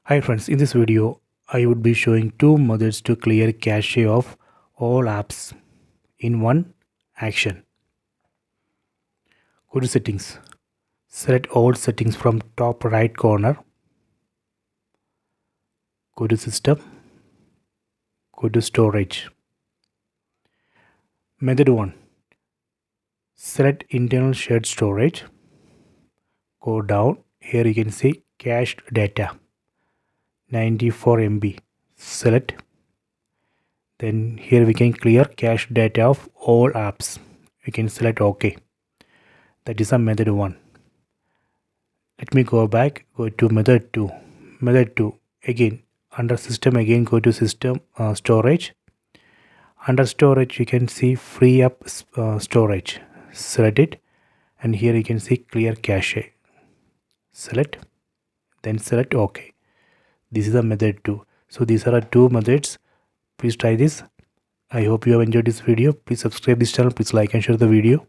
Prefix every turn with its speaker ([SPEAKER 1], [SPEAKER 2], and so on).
[SPEAKER 1] Hi friends, in this video I would be showing two methods to clear cache of all apps in one action. Go to settings. Select all settings from top right corner. Go to system. Go to storage. Method 1. Select internal shared storage. Go down. Here you can see cached data 94 MB. Select. Then here we can clear cache data of all apps. We can select OK. That is a method 1. Let me go back, go to method 2. Method 2, again under system, again go to system storage. Under storage you can see free up storage. Select it, and here you can see clear cache. Select, then select OK. This is a method 2. So these are two methods. Please try this. I hope you have enjoyed this video. Please subscribe this channel. Please like and share the video.